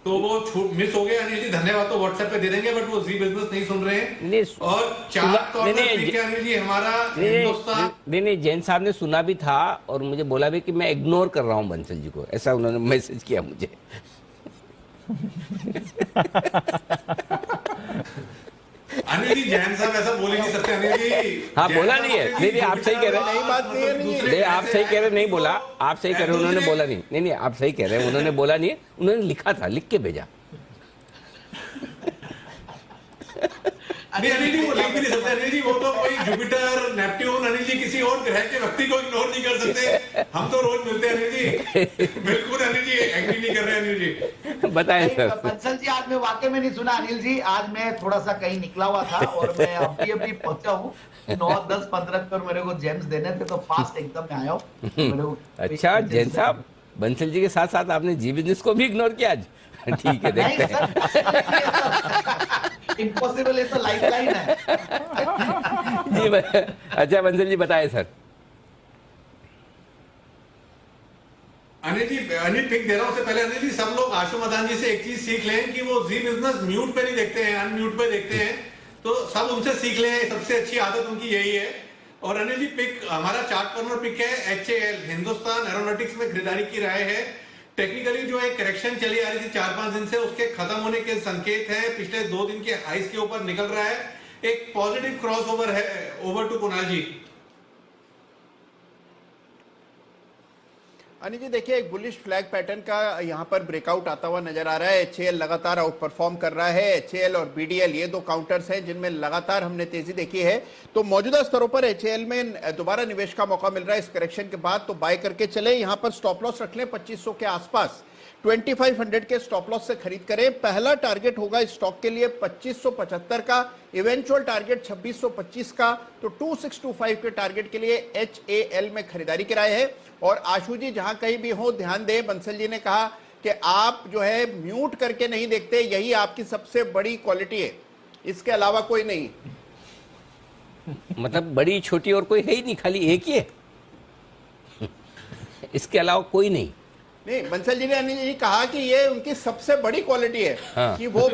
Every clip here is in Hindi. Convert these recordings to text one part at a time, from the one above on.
तो वो मिस हो गया अनिल जी, धन्यवाद तो व्हाट्सएप पे दे देंगे, बट वो जी बिजनेस नहीं सुन रहे हैं। और चार तौर पर पिक है अनिल जी हमारा हिंदुस्तान। नहीं, जैन साहब ने सुना भी था और मुझे बोला भी कि मैं इग्नोर कर रहा हूँ बंसल जी को, ऐसा उन्होंने मैसेज किया मुझे। अनिल जी जैन साहब ऐसा बोल ही नहीं सकते अनिल जी। हाँ, जैन बोला साहब नहीं है। अपने नहीं, आप सही कह रहे हैं। नई बात नहीं है, नहीं है। नहीं, आप सही कह रहे, नहीं बोला, आप सही कह रहे हैं, उन्होंने बोला नहीं। नहीं, आप सही कह रहे हैं, उन्होंने बोला नहीं है, उन्होंने लिखा था, लिख के भेजा। नहीं अनिल जी वो लिख भी नहीं सकते अनिल जी, वो तो कोई जुपिटर नेपट्यून अनिल जी किसी और ग्रह के व्यक्ति को इग्नोर नहीं कर सकते। हम तो रोज मिलते हैं अनिल जी। बिल्कुल अनिल जी एग्री नहीं कर रहे अनिल जी। बताएं सर। बंसल जी आज मैं वाकई में नहीं सुना अनिल जी, आज मैं थोड़ा सा कहीं निकला हुआ था और मैं अभी पहुंचा हूँ। 9, 10, 15 पर मेरे को जेम्स देने थे, तो फास्ट एकदम में आया हूँ। अच्छा जैन साहब, बंसल जी के साथ साथ आपने जी बिजनेस को भी इग्नोर किया आज। ठीक है, देखते हैं। इम्पॉसिबल है तो लाइफलाइन है। जी अच्छा बंसल जी बताएं सर। अनिल जी अनिल पिक दे रहा हूं, उससे पहले अनिल जी सब लोग आशु मदान जी से एक चीज सीख लें कि वो जी बिजनेस म्यूट पे नहीं देखते हैं, अनम्यूट पे देखते हैं। तो सब उनसे सीख लें, सबसे अच्छी आदत उनकी यही है। और अनिल जी पिक हमारा चार्ट कॉर्नर पिक है HAL, हिंदुस्तान एरोनॉटिक्स में खरीदारी की राय है। टेक्निकली जो एक करेक्शन चली आ रही थी 4-5 दिन से, उसके खत्म होने के संकेत हैं। पिछले 2 दिन के हाइस के ऊपर निकल रहा है, एक पॉजिटिव क्रॉस ओवर है। ओवर टू कुणाल जी। अनिल जी देखिए, एक बुलिश फ्लैग पैटर्न का यहाँ पर ब्रेकआउट आता हुआ नजर आ रहा है। HAL लगातार आउट परफॉर्म कर रहा है। HAL और BDL ये 2 काउंटर्स हैं जिनमें लगातार हमने तेजी देखी है। तो मौजूदा स्तरों पर HAL में दोबारा निवेश का मौका मिल रहा है इस करेक्शन के बाद, तो बाय करके चले। यहाँ पर स्टॉप लॉस रख लें 2500 के आसपास, 2500 के स्टॉप लॉस से खरीद करें। पहला टारगेट होगा इस स्टॉक के लिए 2575 का, इवेंचुअल टारगेट 2625 का। तो 2625 के टारगेट के लिए HAL में खरीदारी की राय है। और आशु जी जहां कहीं भी हो ध्यान दें, बंसल जी ने कहा कि आप जो है म्यूट करके नहीं देखते, यही आपकी सबसे बड़ी क्वालिटी है, इसके अलावा कोई नहीं। मतलब बड़ी छोटी और कोई है ही नहीं, खाली एक ही है, इसके अलावा कोई नहीं। नहीं, बंसल जी ने अनिल जी कहा कि ये उनकी सबसे बड़ी क्वालिटी है। हाँ। कि वो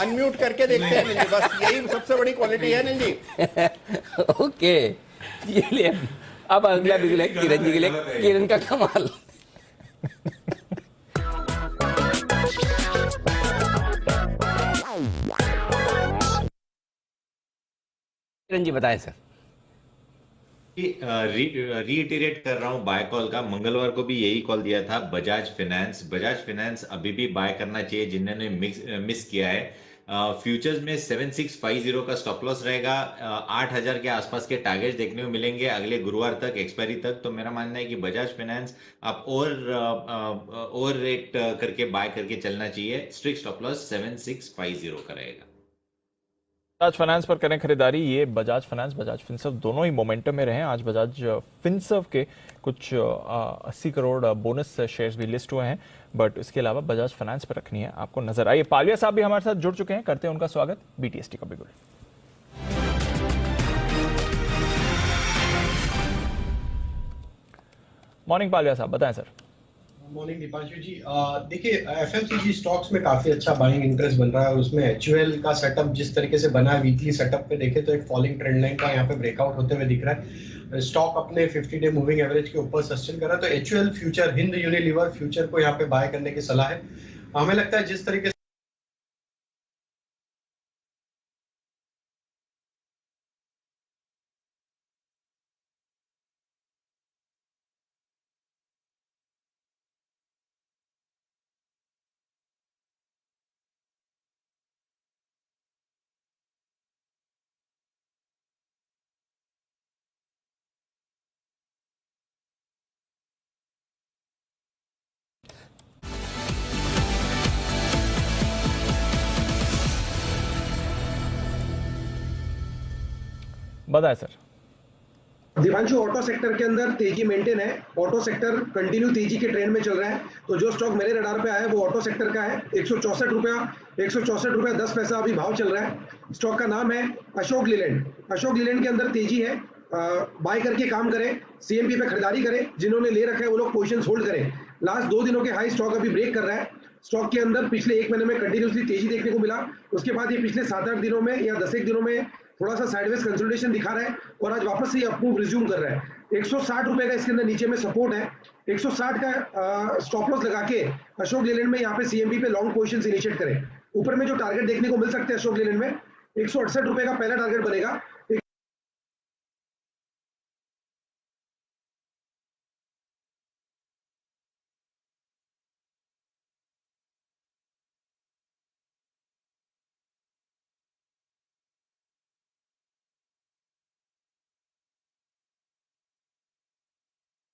अनम्यूट करके देखते हैं अनिल जी, बस यही सबसे बड़ी क्वालिटी है अनिल जी। ओके, ये ले अब अगला बिगले किरण जी के लिए, किरण का कमाल। किरण जी बताएं सर। रीइटरेट कर रहा हूं बाय कॉल का, मंगलवार को भी यही कॉल दिया था। बजाज फाइनेंस अभी भी बाय करना चाहिए जिन्होंने मिस किया है। फ्यूचर्स में 7650 का स्टॉप लॉस रहेगा। 8000 के आसपास के टारगेट देखने को मिलेंगे अगले गुरुवार तक, एक्सपायरी तक। तो मेरा मानना है कि बजाज फाइनेंस आप और रेट करके बाय करके चलना चाहिए। स्ट्रिक्ट स्टॉप लॉस 7650 का रहेगा। बजाज फाइनेंस पर करें खरीदारी। ये बजाज फाइनेंस, बजाज फिनसर्व दोनों ही मोमेंटम में रहे। आज बजाज फिनसर्व के कुछ 80 करोड़ बोनस शेयर्स भी लिस्ट हुए हैं, बट इसके अलावा बजाज फाइनेंस पर रखनी है आपको नजर आइए। पालिया साहब भी हमारे साथ जुड़ चुके हैं, करते हैं उनका स्वागत BTST का बिल्कुल। मॉर्निंग पालिया साहब, बताएं सर। मॉर्निंग दीपांशु जी। देखिए FMCG स्टॉक्स में काफी अच्छा बाइंग इंटरेस्ट बन रहा है और उसमें HUL का सेटअप जिस तरीके से बना है, वीकली सेटअप पे देखे तो एक फॉलिंग ट्रेंड लाइन का यहाँ पे ब्रेकआउट होते हुए दिख रहा है। स्टॉक अपने 50 डे मूविंग एवरेज के ऊपर सस्टेन कर रहा है। तो HUL future, Hind Unilever future को यहाँ पे बाय करने की सलाह है। हमें लगता है जिस तरीके बताएं सर। दीपांशु, ऑटो सेक्टर के अंदर तेजी मेंटेन है। ऑटो सेक्टर कंटिन्यू तेजी के ट्रेंड में चल रहा है। तो जो स्टॉक मेरे रडार पे आया है वो ऑटो सेक्टर का है। 164 रुपया 10 पैसा अभी भाव चल रहा है। स्टॉक का नाम है अशोक लीलैंड। अशोक लीलैंड के अंदर तेजी है, बाय करके काम करें, CMP पे खरीदारी करें। जिन्होंने ले रखा है वो लोग पोजीशंस होल्ड करें। लास्ट 2 दिनों के हाई स्टॉक अभी ब्रेक कर रहा है। स्टॉक के अंदर पिछले एक महीने में कंटिन्यूसली तेजी देखने को मिला। उसके बाद ये पिछले 7-8 दिनों में या 10 एक दिनों में थोड़ा सा साइडवेज कंसोलिडेशन दिखा रहा है और आज वापस से ये अपमूव रिज्यूम कर रहा है। 160 रुपए का इसके अंदर नीचे में सपोर्ट है। 160 का स्टॉप लॉस लगा के अशोक लेलैंड में यहाँ पे सीएमबी पे लॉन्ग पोजीशंस इनिशिएट करें। ऊपर में जो टारगेट देखने को मिल सकते हैं अशोक लेलैंड में 168 रुपए का पहला टारगेट बनेगा।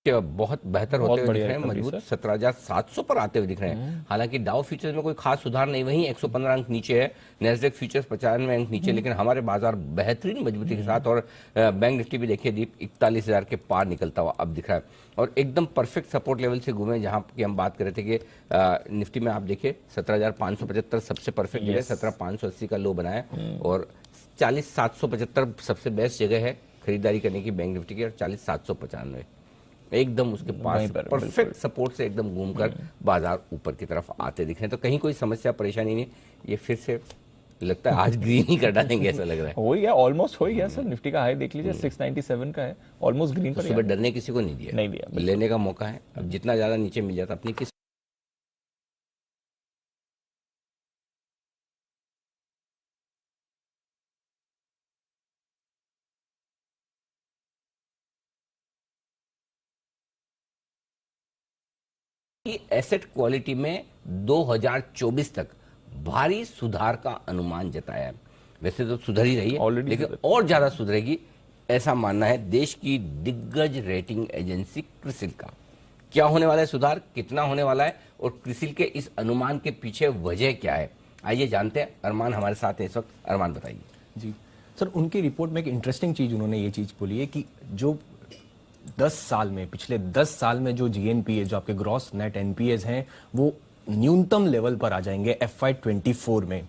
बहुत बेहतर होते हुए दिख रहे हैं, मजबूत 17,700 पर आते हुए दिख रहे हैं। हालांकि डाउ फ्यूचर्स में कोई खास सुधार नहीं, वहीं 115 अंक नीचे है, नैस्डैक फ्यूचर्स 95 अंक नीचे, लेकिन हमारे बाजार बेहतरीन मजबूती के साथ, और बैंक निफ्टी भी देखिए दीप 41,000 के पार निकलता हुआ अब दिख रहा है और एकदम परफेक्ट सपोर्ट लेवल से घूमे, जहां की हम बात कर रहे थे कि निफ्टी में आप देखिए 17,575 सबसे परफेक्ट जगह, 17,580 का लो बनाया और 40,775 सबसे बेस्ट जगह है खरीदारी करने की बैंक निफ्टी की, और 40,795 एकदम उसके पास परफेक्ट सपोर्ट से एकदम घूमकर बाजार ऊपर की तरफ आते दिख रहे हैं। तो कहीं कोई समस्या परेशानी नहीं, ये फिर से लगता है आज ग्रीन ही कर डालेंगे ऐसा लग रहा है। हो ही गया, ऑलमोस्ट हो ही गया सर। निफ्टी का हाई देख लीजिए 697 का है, ऑलमोस्ट ग्रीन पर। सुबह डरने किसी को नहीं दिया, लेने का मौका है। अब जितना ज्यादा नीचे मिल जाता अपनी किस एसेट क्वालिटी में 2024 तक भारी सुधार का अनुमान जताया है। वैसे तो सुधर ही रही है, लेकिन और ज्यादा सुधरेगी ऐसा मानना है देश की दिग्गज रेटिंग एजेंसी क्रिसिल का। क्या होने वाला है सुधार, कितना होने वाला है, और क्रिसिल के इस अनुमान के पीछे वजह क्या है, आइए जानते हैं। अरमान हमारे साथ हैं इस वक्त। अरमान बताइए। जी सर, उनकी रिपोर्ट में एक इंटरेस्टिंग चीज उन्होंने ये चीज बोली है कि जो 10 साल में, पिछले 10 साल में जो जीएनपीए, जो आपके ग्रॉस नेट एनपीएस हैं, वो न्यूनतम लेवल पर आ जाएंगे FY24 में।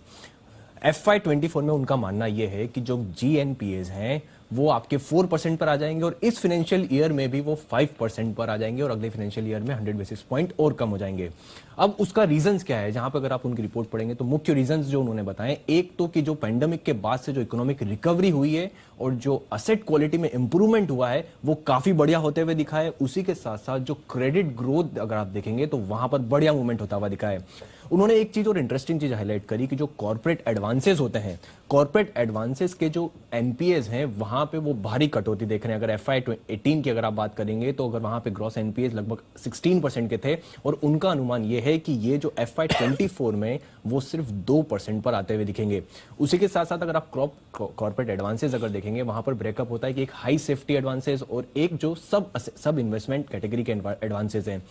FY24 में उनका मानना यह है कि जो जीएनपीएस हैं वो आपके 4% पर आ जाएंगे और इस फाइनेंशियल ईयर में भी वो 5% पर आ जाएंगे और अगले फाइनेंशियल ईयर में 100 बेसिस पॉइंट और कम हो जाएंगे। अब उसका रीजंस क्या है, जहां पर अगर आप उनकी रिपोर्ट पढ़ेंगे तो मुख्य रीजंस जो उन्होंने बताए, एक तो कि जो पैंडेमिक के बाद से जो इकोनॉमिक रिकवरी हुई है और जो असेट क्वालिटी में इंप्रूवमेंट हुआ है वो काफी बढ़िया होते हुए दिखा है। उसी के साथ साथ जो क्रेडिट ग्रोथ अगर आप देखेंगे तो वहां पर बढ़िया मूवमेंट होता हुआ दिखा है। उन्होंने एक चीज और इंटरेस्टिंग चीज हाईलाइट करी कि जो कॉर्पोरेट एडवांसेस होते हैं, कॉर्पोरेट एडवांसेस के जो एनपीएस हैं वहां पे वो भारी कटौती देख रहे हैं। अगर FY18 की अगर आप बात करेंगे तो अगर वहां पे ग्रॉस एनपीएस लगभग 16% के थे और उनका अनुमान ये है कि ये जो FY24 में वो सिर्फ 2% पर आते हुए दिखेंगे। उसी के साथ साथ अगर आप कॉर्पोरेट एडवांसेस अगर देखेंगे वहां पर ब्रेकअप होता है कि एक हाई सेफ्टी एडवांसेस और एक जो सब इन्वेस्टमेंट कैटेगरी के एडवांसेस हैं।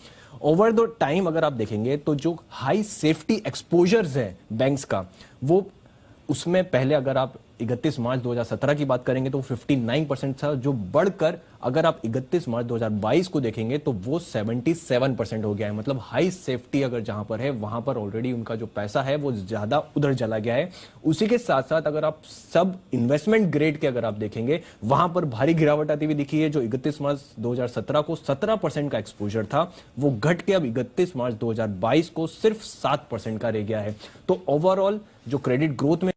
ओवर द टाइम अगर आप देखेंगे तो जो हाई सेफ्टी एक्सपोजर्स है बैंक्स का, वो उसमें पहले अगर आप 31 मार्च 2017 की बात करेंगे तो 59% था, जो बढ़कर अगर आप 31 मार्च 2022 को देखेंगे तो वो 77% हो गया है। मतलब हाई सेफ्टी अगर जहां पर है वहां पर ऑलरेडी उनका जो पैसा है वो ज्यादा उधर चला गया है। उसी के साथ साथ अगर आप सब इन्वेस्टमेंट ग्रेड के अगर आप देखेंगे वहां पर भारी गिरावट आती हुई दिखी है। जो 31 मार्च 2017 को 17% का एक्सपोजर था वो घट के अब 31 मार्च 2022 को सिर्फ 7% का रह गया है। तो ओवरऑल जो क्रेडिट ग्रोथ में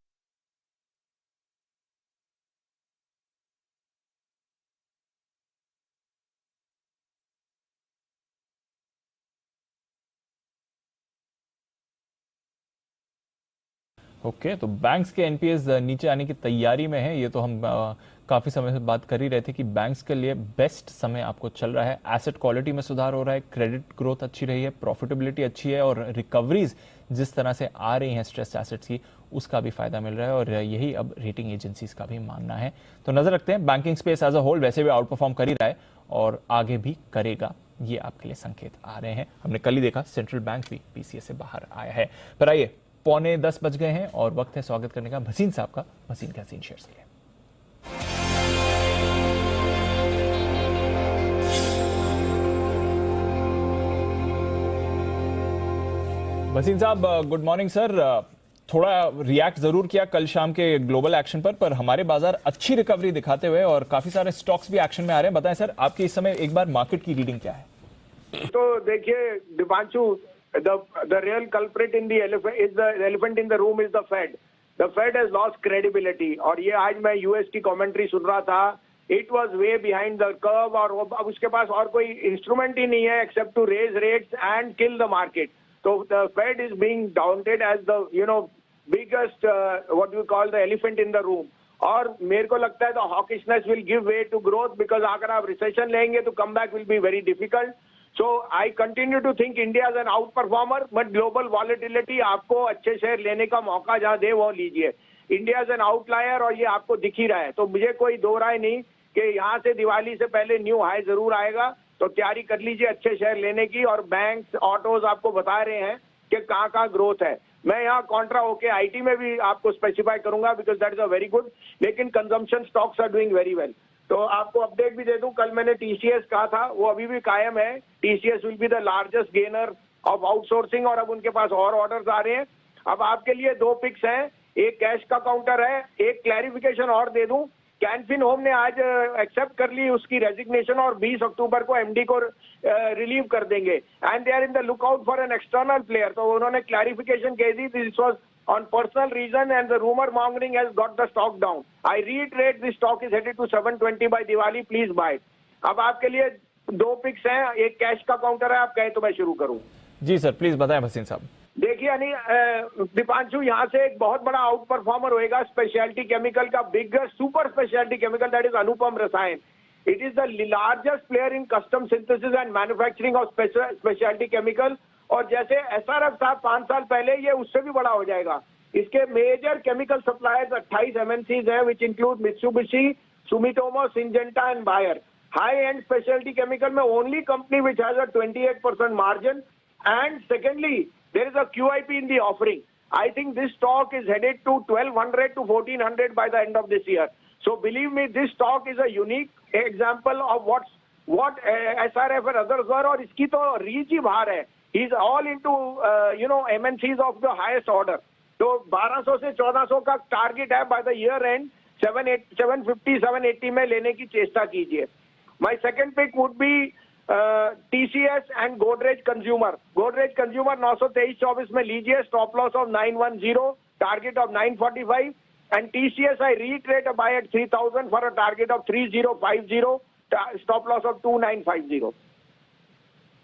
ओके, तो बैंक्स के एनपीएस नीचे आने की तैयारी में है। ये तो हम काफी समय से बात कर ही रहे थे कि बैंक्स के लिए बेस्ट समय आपको चल रहा है। एसेट क्वालिटी में सुधार हो रहा है, क्रेडिट ग्रोथ अच्छी रही है, प्रॉफिटेबिलिटी अच्छी है और रिकवरीज जिस तरह से आ रही हैं स्ट्रेस एसेट्स की, उसका भी फायदा मिल रहा है और यही अब रेटिंग एजेंसीज का भी मानना है। तो नजर रखते हैं, banking space as a whole वैसे भी आउट परफॉर्म कर ही रहा है और आगे भी करेगा, ये आपके लिए संकेत आ रहे हैं। हमने कल ही देखा सेंट्रल बैंक भी पीसीए से बाहर आया है। पर आइए, 9:45 बज गए हैं और वक्त है स्वागत करने का भसीन साहब का, भसीन के हसीन शेयर्स के लिए। भसीन साहब, गुड मॉर्निंग सर। थोड़ा रिएक्ट जरूर किया कल शाम के ग्लोबल एक्शन पर हमारे बाजार अच्छी रिकवरी दिखाते हुए और काफी सारे स्टॉक्स भी एक्शन में आ रहे हैं। बताएं सर, आपकी इस समय एक बार मार्केट की रीडिंग क्या है? तो देखिए Deepanshu, the real culprit in the elephant in the room is the Fed. The Fed has lost credibility. और ये आज मैं यूएस की कमेंट्री सुन रहा था, it was way behind the curve, और अब उसके पास और कोई इंस्ट्रूमेंट ही नहीं है except to raise rates and kill the market. So the Fed is being downed as the biggest what you call the elephant in the room. और मेरे को लगता है the hawkishness will give way to growth, because अगर आप recession लेंगे तो comeback will be very difficult. So I continue to think India is an outperformer, but global volatility आपको अच्छे शेयर लेने का मौका जहाँ दे वो लीजिए. India is an outlier और ये आपको दिख ही रहा है. तो मुझे कोई दो राय नहीं कि यहाँ से दिवाली से पहले न्यू हाई जरूर आएगा, तो तैयारी कर लीजिए अच्छे शेयर लेने की. और बैंक्स, ऑटोज आपको बता रहे हैं कि कहाँ ग्रोथ है. मैं यहाँ कॉन्ट्रा होके आईटी में भी आपको स्पेसिफाई करूंगा, because that is a very good. लेकिन consumption stocks are doing very well. तो आपको अपडेट भी दे दूं, कल मैंने टीसीएस कहा था, वो अभी भी कायम है. TCS will be the largest gainer of outsourcing, और अब उनके पास और ऑर्डर्स आ रहे हैं. अब आपके लिए दो पिक्स हैं, एक कैश का काउंटर है. एक क्लैरिफिकेशन और दे दूं, कैनफिन होम ने आज एक्सेप्ट कर ली उसकी रेजिग्नेशन, और 20 अक्टूबर को एमडी को रिलीव कर देंगे. And they are in the lookout for an external player. तो उन्होंने क्लैरिफिकेशन कह दी, this was on personal reason and the rumor mongering has got the stock down. I reiterate, this stock is headed to 720 by Diwali. Please buy it. अब आपके लिए दो पिक्स हैं, एक कैश का काउंटर है. आप कहें तो मैं शुरू करूं? जी सर, प्लीज बताएं भसीन साहब. देखिए दीपांशु, यहाँ से एक बहुत बड़ा आउट परफॉर्मर होएगा स्पेशलिटी केमिकल का, biggest super speciality chemical, that is Anupam Rasayan. It is the largest player in custom synthesis and manufacturing of speciality chemical. और जैसे एसआरएफ साहब 5 साल पहले, ये उससे भी बड़ा हो जाएगा. इसके मेजर केमिकल सप्लायर्स 28 एमएनसीज हैं, which include Mitsubishi, Sumitomo, Syngenta and Bayer. High end speciality chemical में only company which has a 28% margin. And secondly, there is a QIP in the offering. I think this stock is headed to 1200 to 1400 by the end of this year. So believe me, this stock is a unique example of what SRF and others were. और इसकी तो रीच ही बाहर है. He is all into MNCs of the highest order. तो 1200 से 1400 का टारगेट है बाय द ईयर एंड. 750 780 में लेने की चेष्टा कीजिए. My second pick would be TCS and Godrej consumer. Godrej consumer 923-24 में लीजिए, stop loss of 910, target of 945. And TCS I reiterate a buy at 3000 for a target of 3050, stop loss of 2950.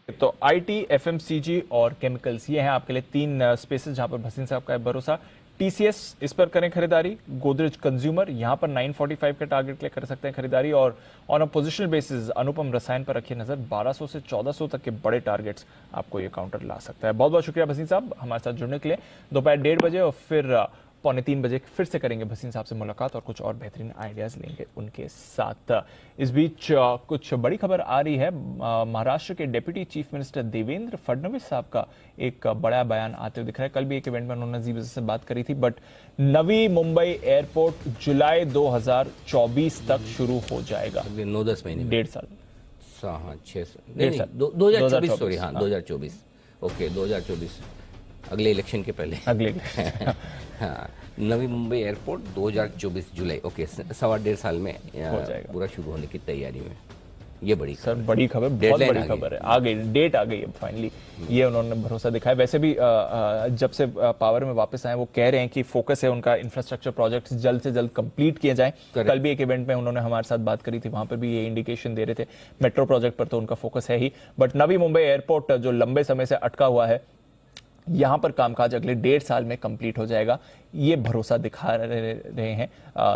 तो आईटी, एफएमसीजी और केमिकल्स, ये हैं आपके लिए 3 स्पेसेस जहां पर भसीन साहब का है भरोसा. टीसीएस, इस पर करें खरीदारी. गोदरेज कंज्यूमर, यहां पर 945 का टारगेट के लिए कर सकते हैं खरीदारी. और ऑन अ पोजिशनल बेसिस अनुपम रसायन पर रखिए नजर. 1200 से 1400 तक के बड़े टारगेट्स आपको ये काउंटर ला सकता है. बहुत बहुत शुक्रिया भसीन साहब हमारे साथ जुड़ने के लिए. दोपहर 1:30 बजे और फिर 2:45 बजे फिर से करेंगे भसीन साहब से मुलाकात और कुछ और बेहतरीन आइडियाज लेंगे उनके साथ. इस बीच कुछ बड़ी खबर आ रही है. महाराष्ट्र के deputy chief minister Devendra Fadnavis साहब का एक बड़ा बयान आते हुए दिख रहा है. कल भी एक इवेंट में उन्होंने जी बिजनेस से बात करी थी. बट नवी मुंबई एयरपोर्ट जुलाई 2024 तक शुरू हो जाएगा. 9-10 महीने, 1.5 साल. हाँ 6 साल, 2024 सॉरी, हाँ 2024. ओके 2024, अगले इलेक्शन के पहले. अगले हाँ, नवी मुंबई एयरपोर्ट 2024 जुलाई. ओके, 1.5 साल में पूरा शुरू होने की तैयारी में. ये बड़ी सर बड़ी खबर, बहुत बड़ी खबर है. आ गई, डेट आ गई है फाइनली. ये उन्होंने भरोसा दिखाया. वैसे भी जब से पावर में वापस आए वो कह रहे हैं कि फोकस है उनका इंफ्रास्ट्रक्चर प्रोजेक्ट्स जल्द से जल्द कंप्लीट किए जाएं. कल भी एक इवेंट में उन्होंने हमारे साथ बात करी थी, वहां पर भी ये इंडिकेशन दे रहे थे. मेट्रो प्रोजेक्ट पर तो उनका फोकस है ही, बट नवी मुंबई एयरपोर्ट जो लंबे समय से अटका हुआ है, यहां पर कामकाज अगले 1.5 साल में कंप्लीट हो जाएगा. ये भरोसा दिखा रहे हैं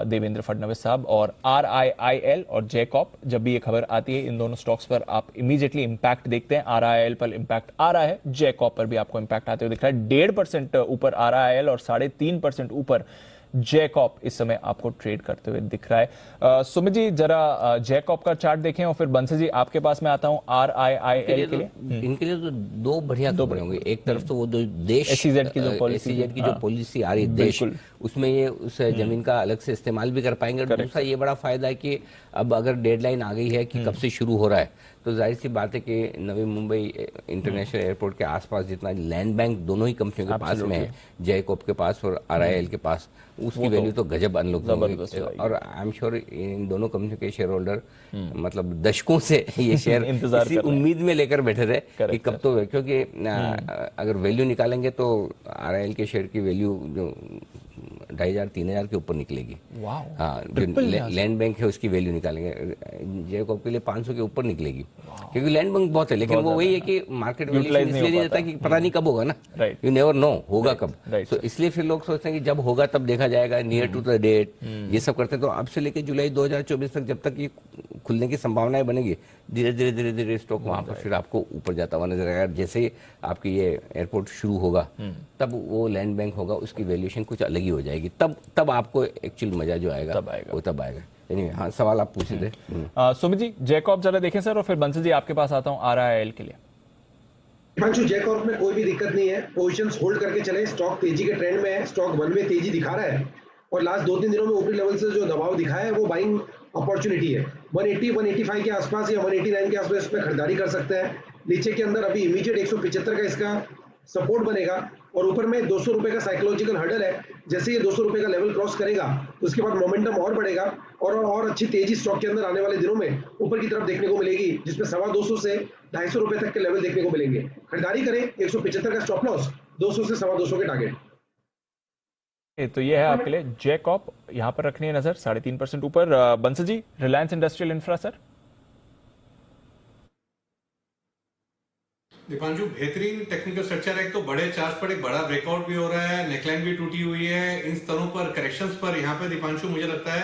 देवेंद्र फडणवीस साहब. और RIIL और जैकॉप, जब भी ये खबर आती है इन दोनों स्टॉक्स पर आप इमीडिएटली इंपैक्ट देखते हैं. RIIL पर इंपैक्ट आ रहा है, जैकॉप पर भी आपको इंपैक्ट आते हुए दिख रहा है. 1.5% ऊपर RIIL और 3.5% ऊपर जैकॉप इस समय आपको ट्रेड करते हुए दिख रहा है. सुमित जी जरा जैकॉप का चार्ट देखें और फिर बंसी जी आपके पास मैं आता हूं RIIL के लिए. इनके लिए तो दो बढ़िया खबरें होंगी. एक तरफ तो वो देश SEZ की जो पॉलिसी आ रही है देश, उसमें ये उस जमीन का अलग से इस्तेमाल भी कर पाएंगे. दूसरा ये बड़ा फायदा है कि अब अगर डेडलाइन आ गई है कि कब से शुरू हो रहा है, तो जाहिर सी बात है कि नवी मुंबई इंटरनेशनल एयरपोर्ट के आसपास जितना लैंड बैंक दोनों ही कंपनियों के पास में है, जयकॉप के पास और RIL के पास, उसकी वैल्यू तो गजब अनलॉक होगी। और आई एम श्योर इन दोनों कंपनियों के शेयर होल्डर मतलब दशकों से ये शेयर इसी उम्मीद में लेकर बैठे थे कि कब तो, क्योंकि अगर वैल्यू निकालेंगे तो RIL के शेयर की वैल्यू जो 2,500-3,000 के ऊपर निकलेगी। हाँ, जो लैंड बैंक है उसकी वैल्यू निकालेंगे, जेकॉब के लिए 500 के ऊपर निकलेगी, क्योंकि लैंड बैंक बहुत है। लेकिन वो वही है कि मार्केट वैल्यूएशन इसलिए नहीं देता कि पता नहीं कब होगा ना, यू नेवर नो होगा कब। तो इसलिए फिर लोग सोचते हैं कि जब होगा तब देखा जाएगा, नियर टू द डेट, ये सब करते हैं। तो अब से लेकर जुलाई 2024 तक जब तक ये खुलने की संभावनाएं बनेगी, धीरे धीरे धीरे धीरे स्टॉक वहां पर फिर आपको ऊपर जाता हुआ नजर आएगा। जैसे ही आपकी ये एयरपोर्ट शुरू होगा तब वो लैंड बैंक होगा, उसकी वैल्यूएशन कुछ अलग ही हो जाएगी, तब आपको एक्चुअल मजा जो आएगा वो तब आएगा। anyway, हाँ, सवाल आप पूछे थे। सुमित जी, जैकॉब जरा देखें सर, और फिर बंसल जी आपके पास आता हूँ RIL के लिए। हिमांशु, जैकॉब में कोई भी दिक्कत नहीं है, पोजीशंस होल्ड करके चले, स्टॉक तेजी के ट्रेंड में है, स्टॉक 1 में तेजी दिखा रहा है और लास्ट 2-3 दिनों में ऊपरी लेवल से जो दबाव दिखाया है वो बाइंग अपॉर्चुनिटी है। 180-185 के आसपास या 189 के आसपास इसमें खरीदारी कर सकते हैं। नीचे के अंदर अभी इमीडिएट 175 का इसका सपोर्ट बनेगा और ऊपर में 200 रुपए का साइकोलॉजिकल हर्डल है। जैसे ये 200 रुपए का लेवल क्रॉस करेगा तो उसके बाद मोमेंटम और बढ़ेगा और अच्छी तेजी स्टॉक के अंदर आने वाले दिनों में ऊपर की तरफ देखने को मिलेगी, जिसमें 250 से 250 रुपए तक के लेवल देखने को मिलेंगे। खरीदारी करें, 175 का स्टॉप लॉस, 200 से 250 के टारगेट। तो ये है आपके लिए जैकॉप, यहाँ पर रखनी है नजर 3.5% ऊपर। Bansal ji, Reliance Industrial Infra sir. Deepanshu, बेहतरीन टेक्निकल स्ट्रक्चर है, एक तो बड़े चार्ट पर एक बड़ा ब्रेकआउट भी हो रहा है, नेकलाइन भी टूटी हुई है। इन स्तरों पर, करेक्शंस पर यहाँ पे दीपांशु मुझे लगता है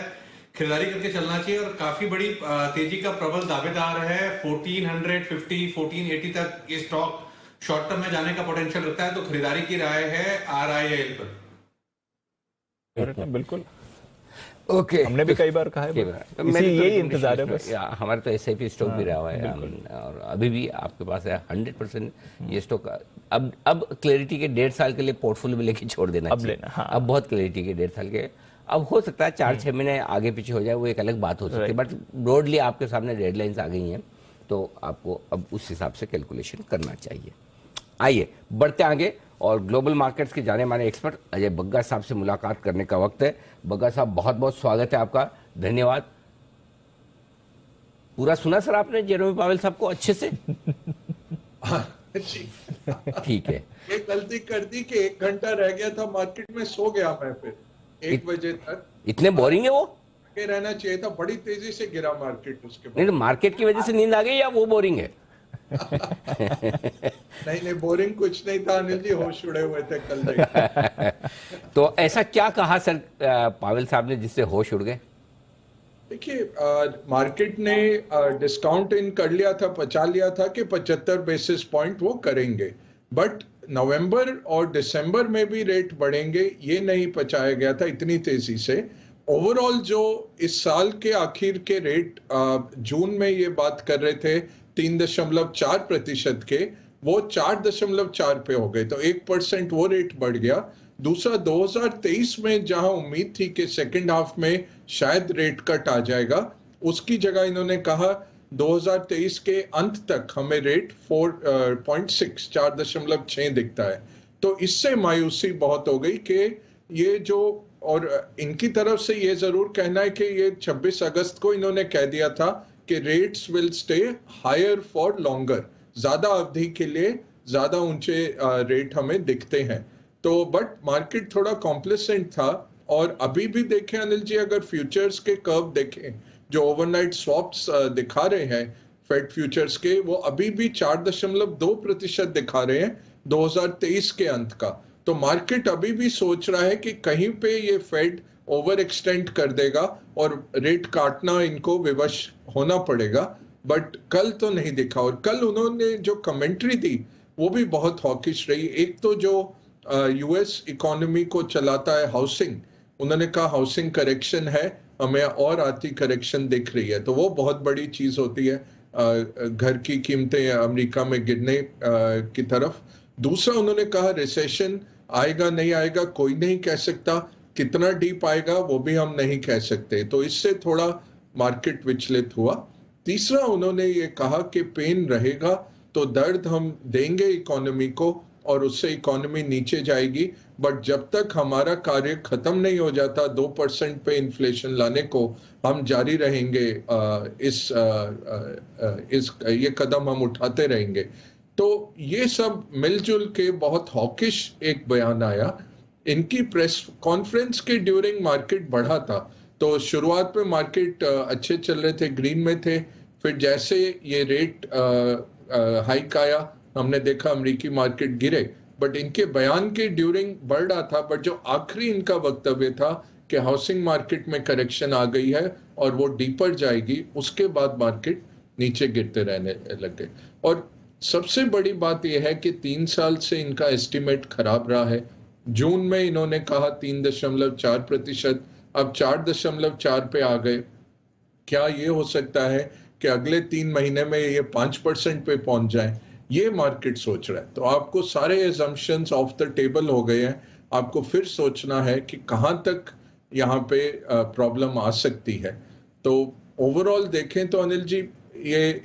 खरीदारी करके चलना चाहिए और काफी बड़ी तेजी का प्रबल दावेदार है। 1450, 1480 तक ये स्टॉक शॉर्ट टर्म में जाने का पोटेंशियल रखता है, तो खरीदारी की राय है RIL पर। बिल्कुल, ओके, हमने भी कई बार कहा है, यही इंतजार है बस। हमारे तो SIP स्टॉक भी रहा हुआ है और अभी भी आपके पास है 100% ये स्टॉक। अब क्लैरिटी के 1.5 साल के लिए पोर्टफोलियो में लेके छोड़ देना चाहिए। अब बहुत क्लैरिटी के 1.5 साल के, अब हो सकता है 4-6 महीने आगे पीछे हो जाए, वो एक अलग बात हो सकती है, बट ब्रॉडली आपके सामने डेडलाइंस आ गई हैं, तो आपको अब उस हिसाब से कैलकुलेशन करना चाहिए। आइए बढ़ते आगे और ग्लोबल मार्केट्स के जाने माने एक्सपर्ट अजय बग्गा साहब से मुलाकात करने का वक्त है। बग्गा साहब, बहुत बहुत स्वागत है आपका, धन्यवाद। पूरा सुना सर आपने जेरोमी पावेल साहब को अच्छे से? ठीक है। एक गलती कर दी कि 1 घंटा रह गया था मार्केट में, सो गया मैं फिर 1 बजे तक। इतने बोरिंग है वो? रहना चाहिए था, बड़ी तेजी से गिरा मार्केट उसके बाद। नहीं, मार्केट की वजह से नींद आ गई या वो बोरिंग है? नहीं, बोरिंग कुछ नहीं था अनिल जी, होश उड़े हुए थे कल। तो ऐसा क्या कहा सर पावेल साहब ने जिससे होश उड़ गए? देखिए, मार्केट ने डिस्काउंट इन कर लिया था, पचा लिया था कि 75 बेसिस पॉइंट वो करेंगे, बट नवंबर और दिसंबर में भी रेट बढ़ेंगे ये नहीं पचाया गया था इतनी तेजी से। ओवरऑल जो इस साल के आखिर के रेट जून में ये बात कर रहे थे 3.4% के, वो 4.4 पे हो गए, तो 1% वो रेट बढ़ गया। दूसरा, 2023 में जहां उम्मीद थी कि सेकेंड हाफ में शायद रेट कट आ जाएगा, उसकी जगह इन्होंने कहा 2023 के अंत तक हमें रेट 4.6 दिखता है। तो इससे मायूसी बहुत हो गई कि ये जो, और इनकी तरफ से ये जरूर कहना है कि ये 26 अगस्त को इन्होंने कह दिया था कि rates will stay higher for longer, ज्यादा अवधि के लिए ज्यादा ऊंचे रेट हमें दिखते हैं। तो बट मार्केट थोड़ा कॉम्प्लेसेंट था, और अभी भी देखें अनिल जी, अगर फ्यूचर्स के कर्व देखें जो ओवरनाइट स्वैप्स दिखा रहे हैं फेड फ्यूचर्स के, वो अभी भी 4.2% दिखा रहे हैं 2023 के अंत का। तो मार्केट अभी भी सोच रहा है कि कहीं पे ये फेड ओवर एक्सटेंड कर देगा और रेट काटना इनको विवश होना पड़ेगा, बट कल तो नहीं दिखा। और कल उन्होंने जो कमेंट्री दी वो भी बहुत हॉकिश रही। एक तो जो यूएस इकोनॉमी को चलाता है हाउसिंग, उन्होंने कहा हाउसिंग करेक्शन है, हमें और आती करेक्शन दिख रही है, तो वो बहुत बड़ी चीज होती है घर की कीमतें अमेरिका में गिरने की तरफ। दूसरा, उन्होंने कहा रिसेशन आएगा नहीं आएगा कोई नहीं कह सकता, कितना डीप आएगा वो भी हम नहीं कह सकते, तो इससे थोड़ा मार्केट विचलित हुआ। तीसरा उन्होंने ये कहा कि पेन रहेगा तो दर्द हम देंगे इकोनॉमी को और उससे इकोनॉमी नीचे जाएगी, बट जब तक हमारा कार्य खत्म नहीं हो जाता 2% पे इन्फ्लेशन लाने को, हम जारी रहेंगे, ये कदम हम उठाते रहेंगे। तो ये सब मिलजुल के बहुत हॉकिश एक बयान आया। इनकी प्रेस कॉन्फ्रेंस के ड्यूरिंग मार्केट बढ़ा था, तो शुरुआत में मार्केट अच्छे चल रहे थे, ग्रीन में थे, फिर जैसे ये रेट हाइक आया हमने देखा अमेरिकी मार्केट गिरे, बट इनके बयान के ड्यूरिंग बढ़ रहा था, बट जो आखिरी इनका वक्तव्य था कि हाउसिंग मार्केट में करेक्शन आ गई है और वो डीपर जाएगी, उसके बाद मार्केट नीचे गिरते रहने लगे। और सबसे बड़ी बात यह है कि 3 साल से इनका एस्टिमेट खराब रहा है। जून में इन्होंने कहा 3.4%, अब 4.4 पे आ गए। क्या ये हो सकता है कि अगले 3 महीने में ये 5% पे पहुंच जाए? ये मार्केट सोच रहा है। तो आपको सारे एजम्पशंस ऑफ द टेबल हो गए हैं, आपको फिर सोचना है कि कहां तक यहाँ पे प्रॉब्लम आ सकती है। तो ओवरऑल देखें तो अनिल जी, ये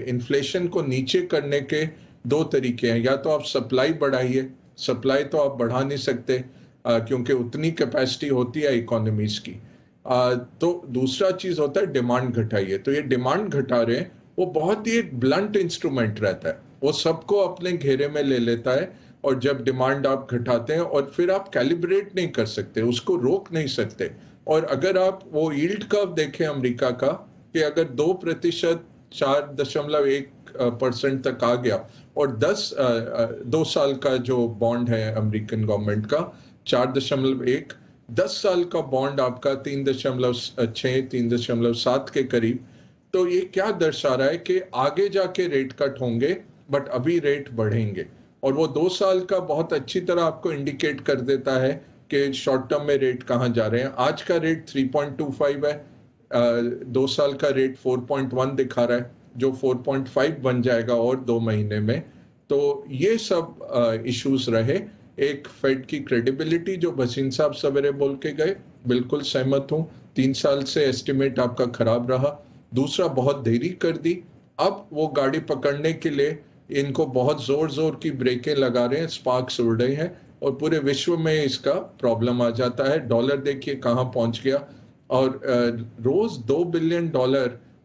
इन्फ्लेशन को नीचे करने के 2 तरीके हैं। या तो आप सप्लाई बढ़ाइए, सप्लाई तो आप बढ़ा नहीं सकते क्योंकि उतनी कैपेसिटी होती है इकोनॉमीज की। तो दूसरा चीज होता है डिमांड घटाइए। तो ये डिमांड घटा रहे हैं, वो बहुत ही एक ब्लंट इंस्ट्रूमेंट रहता है, वो सबको अपने घेरे में ले लेता है। और जब डिमांड आप घटाते हैं और फिर आप कैलिब्रेट नहीं कर सकते, उसको रोक नहीं सकते। और अगर आप वो यील्ड कर्व देखें अमेरिका का, कि अगर 2% 4.1% तक आ गया और 2 साल का जो बॉन्ड है अमेरिकन गवर्नमेंट का 4.1, 10 साल का बॉन्ड आपका 3.6 3.7 के करीब, तो ये क्या दर्शा रहा है कि आगे जाके रेट कट होंगे बट अभी रेट बढ़ेंगे। और वो 2 साल का बहुत अच्छी तरह आपको इंडिकेट कर देता है कि शॉर्ट टर्म में रेट कहाँ जा रहे हैं। आज का रेट 3.25 है, 2 साल का रेट 4.1 दिखा रहा है, जो 4.5 बन जाएगा और 2 महीने में। तो ये सब इश्यूज रहे। एक फेड की क्रेडिबिलिटी जो भसीन साहब सवेरे बोल के गए, बिल्कुल सहमत हूँ, 3 साल से एस्टिमेट आपका खराब रहा। दूसरा, बहुत देरी कर दी। अब वो गाड़ी पकड़ने के लिए इनको बहुत जोर की ब्रेकें लगा रहे हैं, स्पार्क्स उड़ रहे हैं और पूरे विश्व में इसका प्रॉब्लम आ जाता है। डॉलर देखिए कहाँ पहुंच गया, और रोज $2 बिलियन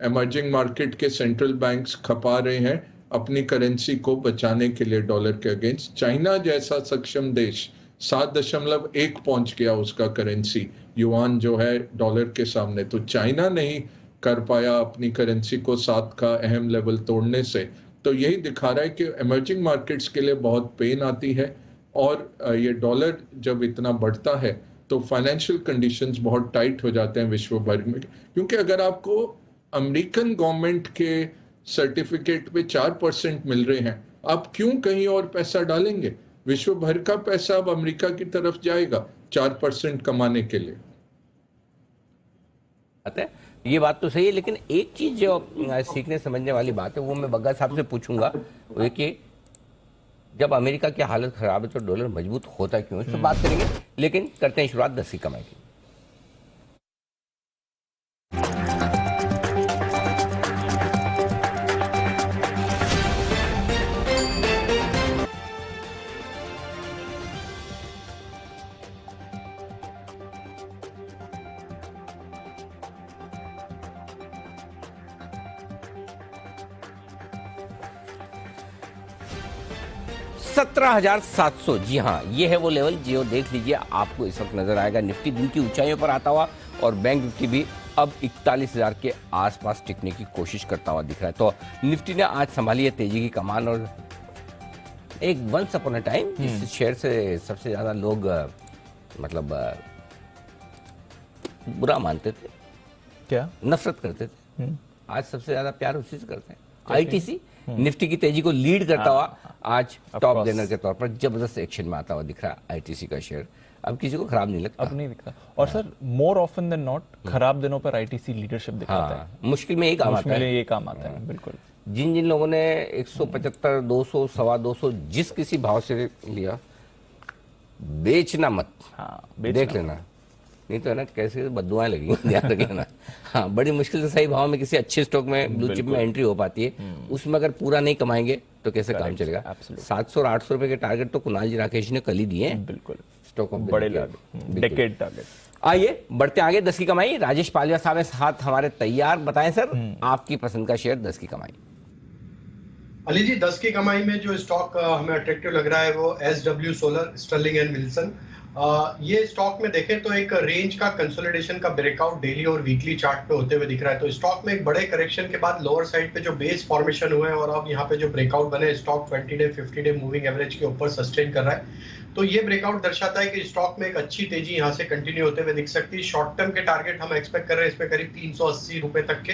इमर्जिंग मार्केट के सेंट्रल बैंक्स खपा रहे हैं अपनी करेंसी को बचाने के लिए डॉलर के अगेंस्ट। चाइना जैसा सक्षम देश 7.1 पहुंच गया उसका करेंसी युआन जो है डॉलर के सामने। तो चाइना नहीं कर पाया अपनी करेंसी को 7 का अहम लेवल तोड़ने से। तो यही दिखा रहा है कि इमर्जिंग मार्केट्स के लिए बहुत पेन आती है। और ये डॉलर जब इतना बढ़ता है तो फाइनेंशियल कंडीशंस बहुत टाइट हो जाते हैं विश्व भर में। क्योंकि अगर आपको अमेरिकन गवर्नमेंट के सर्टिफिकेट पे 4% मिल रहे हैं, आप क्यों कहीं और पैसा डालेंगे? विश्व भर का पैसा अब अमेरिका की तरफ जाएगा 4% कमाने के लिए। ये बात तो सही है, लेकिन एक चीज जो सीखने समझने वाली बात है वो मैं बग्गा साहब से पूछूंगा, वो कि जब अमेरिका की हालत खराब है तो डॉलर मजबूत होता क्यों, इस पर बात करेंगे। लेकिन करते हैं शुरुआत 10 की कमाई की। $17,700, जी हाँ, ये है वो लेवल जो देख लीजिए आपको इस वक्त नजर आएगा। निफ्टी दिन की ऊंचाइयों पर आता हुआ और बैंक निफ्टी भी अब 41,000 के आसपास टिकने की कोशिश करता हुआ दिख रहा है। तो निफ्टी ने आज संभाली है तेजी की कमान। और एक वंस अपॉन अ टाइम इस शेयर से सबसे ज्यादा लोग मतलब बुरा मानते थे, क्या नफरत करते थे। आज सबसे ज्यादा प्यार उसी से करते हैं। आईटीसी निफ्टी की तेजी को लीड करता हुआ आज टॉप गेनर के तौर पर जबरदस्त एक्शन में आता हुआ दिख रहा है आईटीसी का शेयर। अब किसी को खराब नहीं लगता, अब नहीं दिखता। और sir more often than not खराब दिनों पर आईटीसी लीडरशिप दिखाता है। मुश्किल में ये काम आता है, ये काम आता है। बिल्कुल, जिन जिन लोगों ने 175, 200, 225 जिस किसी भाव से लिया, बेचना मत। हाँ, देख लेना, नहीं तो है ना कैसे बददुआएं लगी, ध्यान रखिए ना। हाँ, बड़ी मुश्किल से सही भाव में किसी अच्छे स्टॉक में ब्लू चिप में एंट्री हो पाती है, उसमें अगर पूरा नहीं कमाएंगे तो कैसे काम चलेगा। 700 और 800 रुपए के टारगेट तो कुणाल जी राकेश ने कल ही दिए हैं, बिल्कुल स्टॉक ऑफ बड़े डेकेड टारगेट। आइए बढ़ते आगे, 10 की कमाई। राजेश पालिया साहब है साथ हमारे तैयार, बताएं सर आपकी पसंद का शेयर 10 की कमाई। अली जी 10 की कमाई में जो स्टॉक हमें अट्रैक्टिव लग रहा है वो SW solar, Sterling and Wilson. ये स्टॉक में देखें तो एक रेंज का कंसोलिडेशन का ब्रेकआउट डेली और वीकली चार्ट पे होते हुए दिख रहा है। तो स्टॉक में एक बड़े करेक्शन के बाद लोअर साइड पे जो बेस फॉर्मेशन हुए हैं और अब यहाँ पे जो ब्रेकआउट बने, stock 20 day 50 day moving average के ऊपर सस्टेन कर रहा है। तो ये ब्रेकआउट दर्शाता है कि स्टॉक में एक अच्छी तेजी यहाँ से कंटिन्यू होते हुए दिख सकती है। शॉर्ट टर्म के टारगेट हम एक्सपेक्ट कर रहे हैं इसमें करीब 380 रुपए तक के।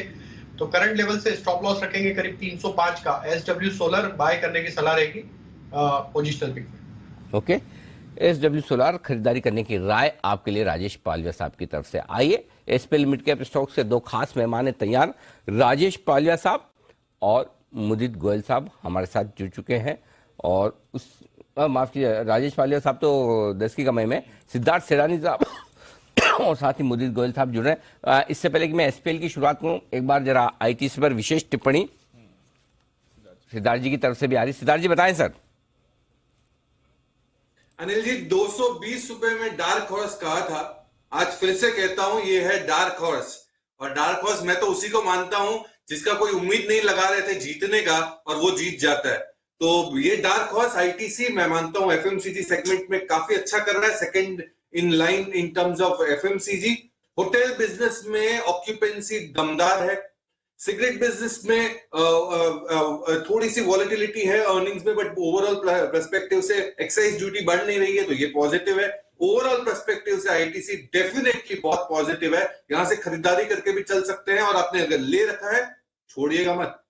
तो करंट लेवल से स्टॉप लॉस रखेंगे करीब 305 का। SW सोलर बाय करने की सलाह रहेगी पोजिशनल पिक में। ओके, SW सोलर खरीदारी करने की राय आपके लिए राजेश पालिया साहब की तरफ से। आइए SPL मिड कैप स्टॉक से दो खास मेहमान तैयार, राजेश पालिया साहब और मुदित गोयल साहब हमारे साथ जुड़ चुके हैं। और उस माफ कीजिए, राजेश पालिया साहब तो 10 की कमाई में, सिद्धार्थ सेरानी साहब और साथ ही मुदित गोयल साहब जुड़ रहे हैं। इससे पहले कि मैं SPL की शुरुआत करूं, एक बार जरा ITC पर विशेष टिप्पणी सिद्धार्थ जी की तरफ से भी आ रही। सिद्धार्थ जी बताएं सर। अनिल जी 220 रुपए में डार्क हॉर्स कहा था, आज फिर से कहता हूं ये है डार्क हॉर्स। और डार्क हॉर्स मैं तो उसी को मानता हूं जिसका कोई उम्मीद नहीं लगा रहे थे जीतने का और वो जीत जाता है। तो ये डार्क हॉर्स ITC मैं मानता हूं FMCG सेगमेंट में काफी अच्छा कर रहा है, second in line in terms of FMCG। Hotel business में ऑक्यूपेंसी दमदार है, सिगरेट बिजनेस में थोड़ी सी वॉलेटिलिटी है अर्निंग्स में, बट ओवरऑल पर्सपेक्टिव से एक्साइज ड्यूटी बढ़ नहीं रही है तो ये पॉजिटिव है। ओवरऑल पर्सपेक्टिव से ITC डेफिनेटली बहुत पॉजिटिव है, यहां से खरीदारी करके भी चल सकते हैं और आपने अगर ले रखा है छोड़िएगा मत।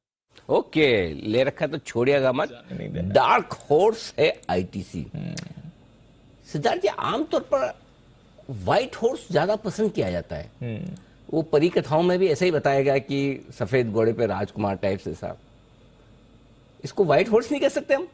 ओके, ले रखा है तो छोड़िएगा मत, डार्क हॉर्स है ITC। सिद्धार्थ जी आमतौर पर व्हाइट हॉर्स ज्यादा पसंद किया जाता है, वो परी कथाओं में भी ऐसा ही बताया गया कि सफेद घोड़े पे राजकुमार टाइप से साहब, इसको व्हाइट हॉर्स नहीं कह सकते हम?